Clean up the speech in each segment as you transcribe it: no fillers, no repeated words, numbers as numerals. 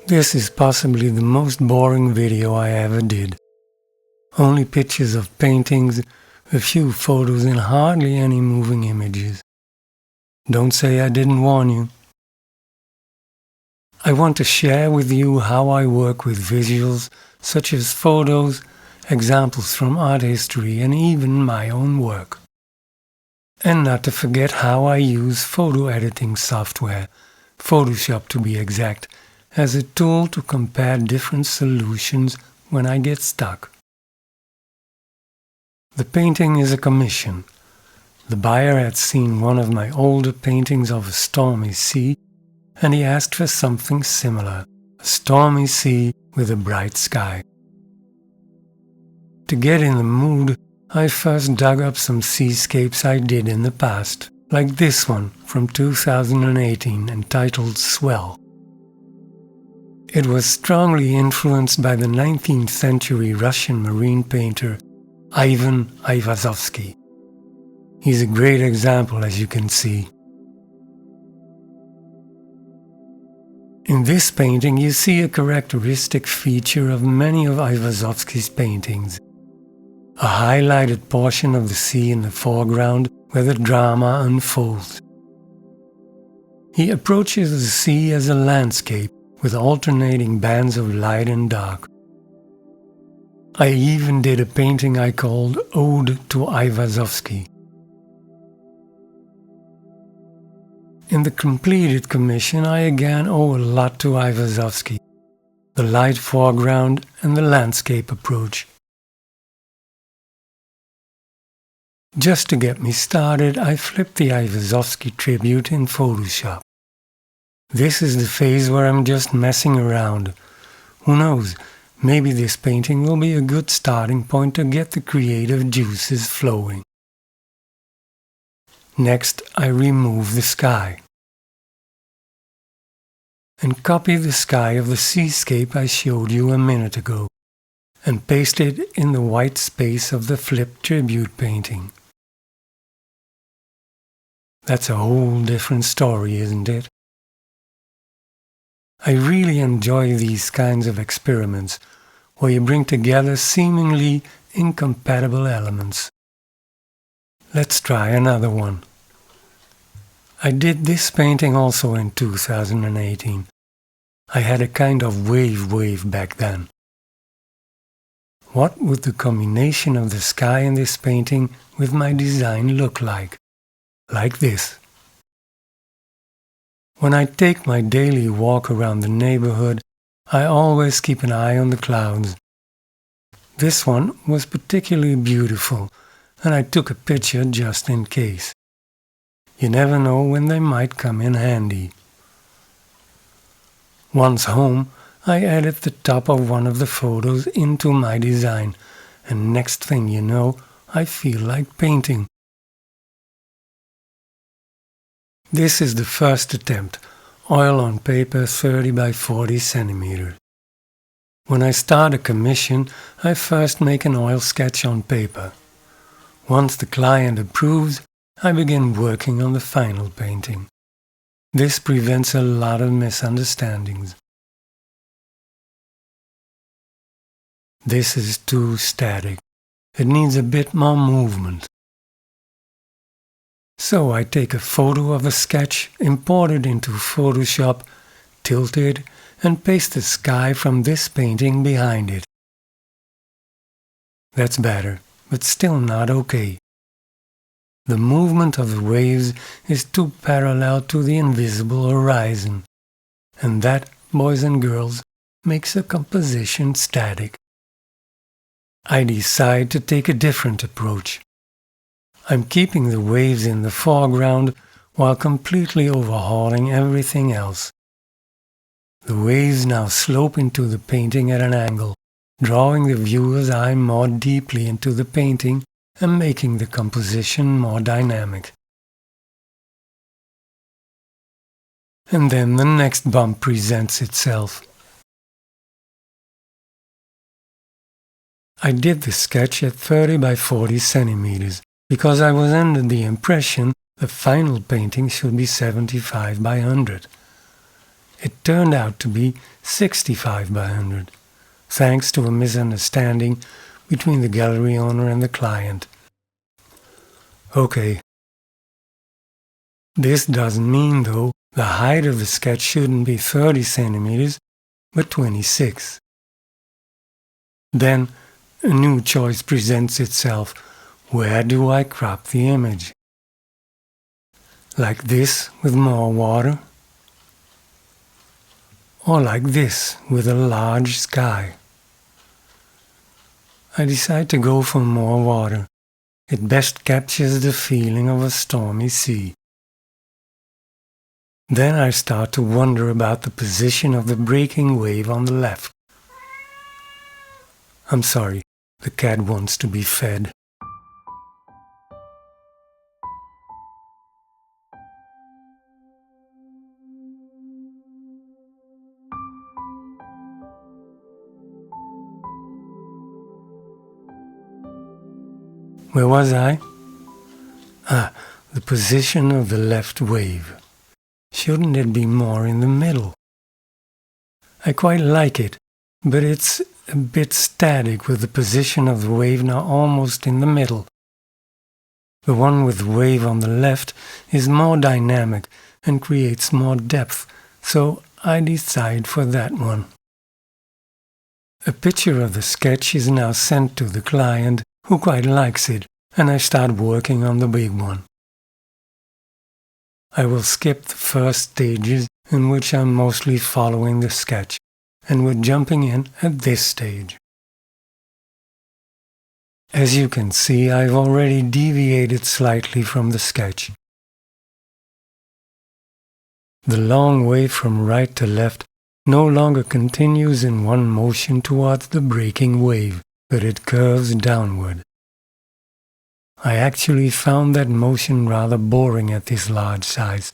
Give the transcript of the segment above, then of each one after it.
This is possibly the most boring video I ever did. Only pictures of paintings, a few photos and hardly any moving images. Don't say I didn't warn you. I want to share with you how I work with visuals such as photos, examples from art history and even my own work. And not to forget how I use photo editing software, Photoshop to be exact, as a tool to compare different solutions when I get stuck. The painting is a commission. The buyer had seen one of my older paintings of a stormy sea, and he asked for something similar, a stormy sea with a bright sky. To get in the mood, I first dug up some seascapes I did in the past, like this one from 2018 entitled Swell. It was strongly influenced by the 19th century Russian marine painter Ivan Aivazovsky. He's a great example, as you can see. In this painting you see a characteristic feature of many of Aivazovsky's paintings. A highlighted portion of the sea in the foreground where the drama unfolds. He approaches the sea as a landscape with alternating bands of light and dark. I even did a painting I called Ode to Aivazovsky. In the completed commission I again owe a lot to Aivazovsky, the light foreground and the landscape approach. Just to get me started, I flipped the Aivazovsky tribute in Photoshop. This is the phase where I'm just messing around. Who knows, maybe this painting will be a good starting point to get the creative juices flowing. Next, I remove the sky. And copy the sky of the seascape I showed you a minute ago, and paste it in the white space of the flipped tribute painting. That's a whole different story, isn't it? I really enjoy these kinds of experiments, where you bring together seemingly incompatible elements. Let's try another one. I did this painting also in 2018. I had a kind of wave back then. What would the combination of the sky in this painting with my design look like? Like this. When I take my daily walk around the neighborhood, I always keep an eye on the clouds. This one was particularly beautiful, and I took a picture just in case. You never know when they might come in handy. Once home, I added the top of one of the photos into my design, and next thing you know, I feel like painting. This is the first attempt, oil on paper 30 by 40 centimeters. When I start a commission, I first make an oil sketch on paper. Once the client approves, I begin working on the final painting. This prevents a lot of misunderstandings. This is too static. It needs a bit more movement. So I take a photo of a sketch, import it into Photoshop, tilt it, and paste the sky from this painting behind it. That's better, but still not okay. The movement of the waves is too parallel to the invisible horizon, and that, boys and girls, makes a composition static. I decide to take a different approach. I'm keeping the waves in the foreground while completely overhauling everything else. The waves now slope into the painting at an angle, drawing the viewer's eye more deeply into the painting and making the composition more dynamic. And then the next bump presents itself. I did the sketch at 30 by 40 centimeters. Because I was under the impression the final painting should be 75 by 100. It turned out to be 65 by 100, thanks to a misunderstanding between the gallery owner and the client. Okay. This doesn't mean, though, the height of the sketch shouldn't be 30 centimeters, but 26. Then a new choice presents itself. Where do I crop the image? Like this with more water? Or like this with a large sky? I decide to go for more water. It best captures the feeling of a stormy sea. Then I start to wonder about the position of the breaking wave on the left. I'm sorry, the cat wants to be fed. Where was I? The position of the left wave. Shouldn't it be more in the middle? I quite like it, but it's a bit static with the position of the wave now almost in the middle. The one with the wave on the left is more dynamic and creates more depth, so I decide for that one. A picture of the sketch is now sent to the client, who quite likes it, and I start working on the big one. I will skip the first stages in which I'm mostly following the sketch, and we're jumping in at this stage. As you can see, I've already deviated slightly from the sketch. The long wave from right to left no longer continues in one motion towards the breaking wave, but it curves downward. I actually found that motion rather boring at this large size,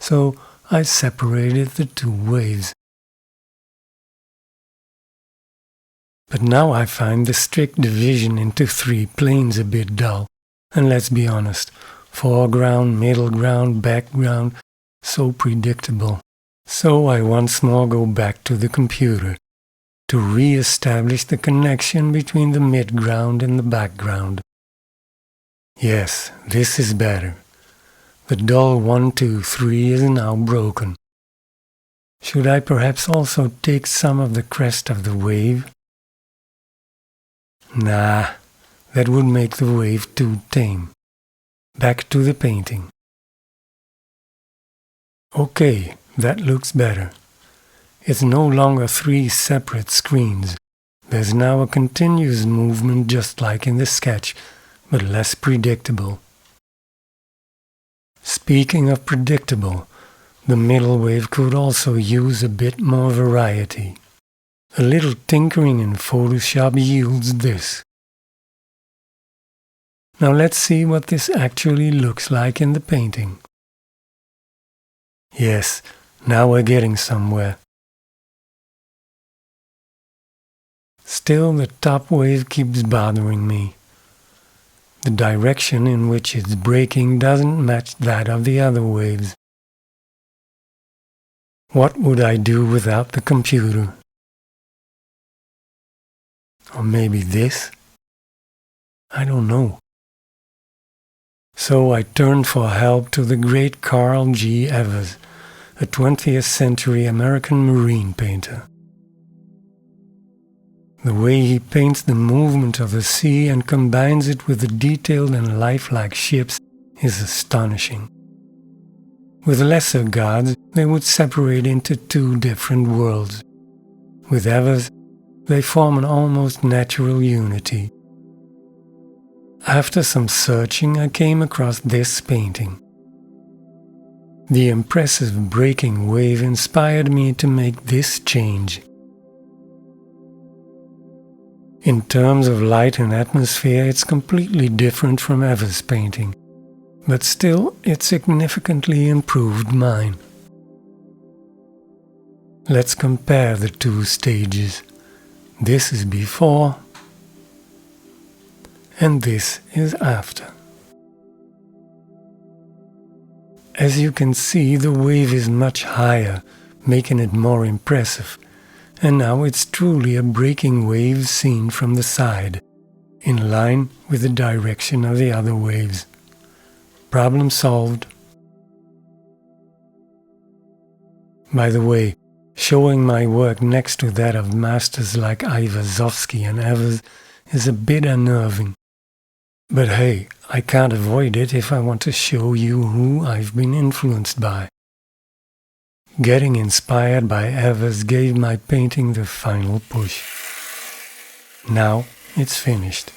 so I separated the two waves. But now I find the strict division into three planes a bit dull, and let's be honest, foreground, middle ground, background, so predictable. So I once more go back to the computer to re-establish the connection between the midground and the background. Yes, this is better. The dull 1, 2, 3 is now broken. Should I perhaps also take some of the crest of the wave? Nah, that would make the wave too tame. Back to the painting. Okay, that looks better. It's no longer three separate screens. There's now a continuous movement just like in the sketch, but less predictable. Speaking of predictable, the middle wave could also use a bit more variety. A little tinkering in Photoshop yields this. Now let's see what this actually looks like in the painting. Yes, now we're getting somewhere. Still, the top wave keeps bothering me. The direction in which it's breaking doesn't match that of the other waves. What would I do without the computer? Or maybe this? I don't know. So I turned for help to the great Carl G. Evers, a 20th century American marine painter. The way he paints the movement of the sea and combines it with the detailed and lifelike ships is astonishing. With lesser gods, they would separate into two different worlds. With Evers, they form an almost natural unity. After some searching, I came across this painting. The impressive breaking wave inspired me to make this change. In terms of light and atmosphere, it's completely different from Evers' painting, but still it significantly improved mine. Let's compare the two stages. This is before, and this is after. As you can see, the wave is much higher, making it more impressive, and now it's truly a breaking wave seen from the side, in line with the direction of the other waves. Problem solved. By the way, showing my work next to that of masters like Aivazovsky and Evers is a bit unnerving. But hey, I can't avoid it if I want to show you who I've been influenced by. Getting inspired by Evers gave my painting the final push. Now it's finished.